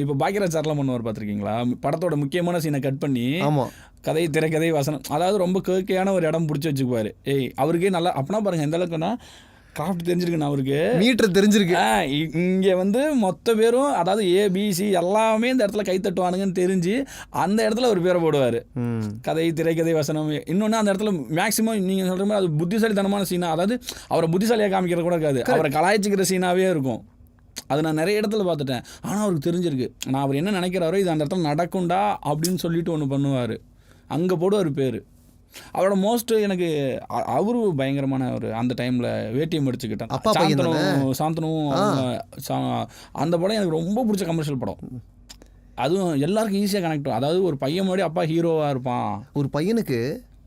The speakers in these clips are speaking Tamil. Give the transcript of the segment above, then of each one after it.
இப்போ பாக்கியராஜ் சார்லாம் பண்ணுவார் பார்த்துருக்கீங்களா? படத்தோட முக்கியமான சீனை கட் பண்ணி கதை திரைக்கதை வசனம் அதாவது ரொம்ப கேக்கையான ஒரு இடம் பிடிச்சி வச்சுக்குவார். அவருக்கே நல்லா அப்படின்னா பாருங்கள் எந்த அளவுக்குன்னா கிராஃப்ட் தெரிஞ்சிருக்குண்ணா, அவருக்கு மீட்டர் தெரிஞ்சிருக்கு. இங்கே வந்து மொத்த பேரும் அதாவது ஏபிசி எல்லாமே இந்த இடத்துல கைத்தட்டுவானுங்கன்னு தெரிஞ்சு அந்த இடத்துல ஒரு பேரை போடுவார். கதை திரைக்கதை வசனம். இன்னொன்று அந்த இடத்துல மேக்ஸிமம் நீங்கள் சொல்கிற மாதிரி அது புத்திசாலித்தனமான சீனாக, அதாவது அவரை புத்திசாலியாக காமிக்கிறது கூட இருக்காது, அவரை கலாய்ச்சிக்கிற சீனாகவே இருக்கும். அது நான் நிறைய இடத்துல பார்த்துட்டேன். ஆனால் அவருக்கு தெரிஞ்சிருக்கு நான் அவர் என்ன நினைக்கிறாரோ இது அந்த இடத்துல நடக்கும்டா அப்படின்னு சொல்லிட்டு ஒன்று பண்ணுவார். அங்கே போடுவார் பேர். அவரோட மோஸ்ட் எனக்கு அவரு பயங்கரமான ஒரு அந்த டைமில் வேட்டியம் அடிச்சுக்கிட்டேன். சாந்தனும் அந்த படம் எனக்கு ரொம்ப பிடிச்ச கமர்ஷியல் படம். அதுவும் எல்லாருக்கும் ஈஸியாக கனெக்ட். அதாவது ஒரு பையன் முன்னாடி அப்பா ஹீரோவாக இருப்பான், ஒரு பையனுக்கு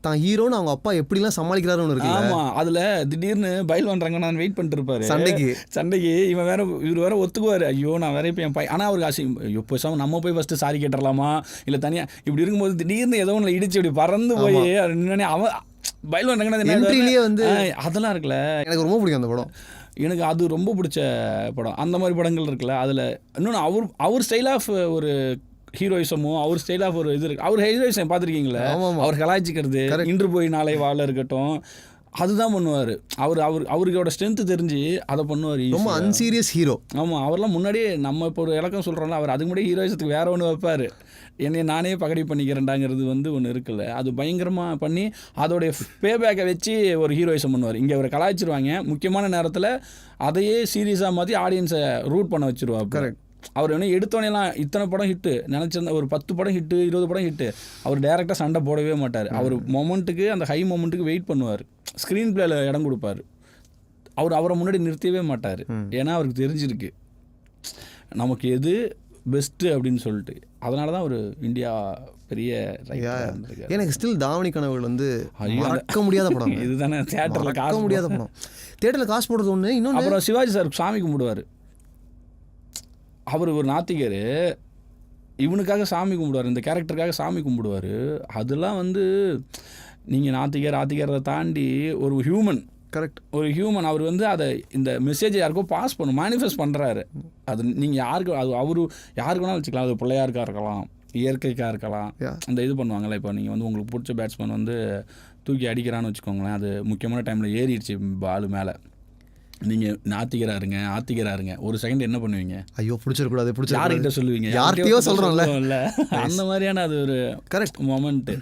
தான் ஹீரோன்னு அவங்க அப்பா எப்படிலாம் சமாளிக்கிறாருன்னு இருக்கு. ஆமாம், அதில் திடீர்னு பயில் பண்ணுறாங்க, நான் வெயிட் பண்ணிட்டு இருப்பாரு சண்டைக்கு இவர் வேற ஒத்துக்குவார். ஐயோ நான் வேற இப்போ என் பையன். ஆனால் அவருக்கு ஆசை எப்போ நம்ம போய் ஃபஸ்ட்டு சாரி கேட்டுடலாமா இல்லை தனியாக இப்படி இருக்கும்போது திடீர்னு ஏதோ ஒன்று இடிச்சு இப்படி பறந்து போய் அவன் பயில் பண்ணுறாங்கன்னா வந்து அதெல்லாம் இருக்குல்ல. எனக்கு ரொம்ப பிடிக்கும் அந்த படம். எனக்கு அது ரொம்ப பிடிச்ச படம். அந்த மாதிரி படங்கள் இருக்குல்ல. அதில் இன்னொன்று அவர் ஸ்டைல் ஆஃப் ஒரு ஹீரோயிசமோ அவர் ஸ்டைல் ஆஃப் ஒரு இது இருக்குது. அவர் ஹீரோயிசம் பார்த்துருக்கீங்களா? அவர் கலாய்ச்சிக்கிறது இன்று போய் நாளை வாழ இருக்கட்டும், அதுதான் பண்ணுவார். அவருக்கோட ஸ்ட்ரென்த்து தெரிஞ்சு அதை பண்ணுவார். ரொம்ப அன்சீரியஸ் ஹீரோ. ஆமாம், அவர்லாம் முன்னாடியே நம்ம இப்போ ஒரு இலக்கம் சொல்கிறோம்ல, அவர் அதுக்கு முன்னாடி ஹீரோயிசத்துக்கு வேறு ஒன்று வைப்பார். என்னை நானே பகடி பண்ணிக்கிறேன்டாங்கிறது வந்து ஒன்று இருக்குல்ல, அது பயங்கரமாக பண்ணி அதோடைய பேபேக்கை வச்சு ஒரு ஹீரோயிசம் பண்ணுவார். இங்கே அவரை கலாய்ச்சிருவாங்க, முக்கியமான நேரத்தில் அதையே சீரியஸாக மாற்றி ஆடியன்ஸை ரூட் பண்ண வச்சுருவார். கரெக்ட். அவர் என்ன எடுத்தோடனேலாம் இத்தனை படம் ஹிட்டு நினச்சிருந்த ஒரு 10 படம் ஹிட்டு 20 படம் ஹிட்டு, அவர் டேரெக்டாக சண்டை போடவே மாட்டார். அவர் மொமெண்ட்டுக்கு அந்த ஹை மொமெண்ட்டுக்கு வெயிட் பண்ணுவார், ஸ்க்ரீன் பிளேயில் இடம் கொடுப்பார். அவரை முன்னாடி நிறுத்தவே மாட்டார். ஏன்னா அவருக்கு தெரிஞ்சிருக்கு நமக்கு எது பெஸ்ட்டு அப்படின்னு சொல்லிட்டு. அதனால தான் ஒரு இந்தியா பெரிய. எனக்கு ஸ்டில் தாவணி கனவுகள் வந்து மறக்க முடியாத படம். இதுதானே தியேட்டரில் காசு முடியாத படம். தியேட்டரில் காசு போடுறது ஒன்று. இன்னும் அப்புறம் சிவாஜி சார் சாமி கும்பிடுவார். அவர் ஒரு நாத்திகர், இவனுக்காக சாமி கும்பிடுவார், இந்த கேரக்டருக்காக சாமி கும்பிடுவார். அதெல்லாம் வந்து நீங்கள் ஆத்திகரதை தாண்டி ஒரு ஹியூமன். கரெக்ட், ஒரு ஹியூமன். அவர் வந்து அதை இந்த மெசேஜை யாருக்கோ பாஸ் பண்ணும், மேனிஃபெஸ்ட் பண்ணுறாரு. அது நீங்கள் யாருக்கு அது யாருக்கு வேணாலும் வச்சுக்கலாம். அது பிள்ளையாருக்காக இருக்கலாம், இயற்கைக்காக இருக்கலாம். அந்த இது பண்ணுவாங்கள்ல, இப்போ நீங்கள் வந்து உங்களுக்கு பிடிச்ச பேட்ஸ்மேன் வந்து தூக்கி அடிக்கிறான்னு வச்சுக்கோங்களேன், அது முக்கியமான டைமில் ஏறிடுச்சு பாலு மேலே, நீங்கள் ஆத்திகராருங்க ஒரு செகண்ட் என்ன பண்ணுவீங்க? ஐயோ பிடிச்சிடக்கூடாது, யார்கிட்ட சொல்லுவீங்க? யார்கிட்டயோ சொல்கிறோம்ல, அந்த மாதிரியான அது ஒரு கரெக்ட் மொமெண்ட்டு.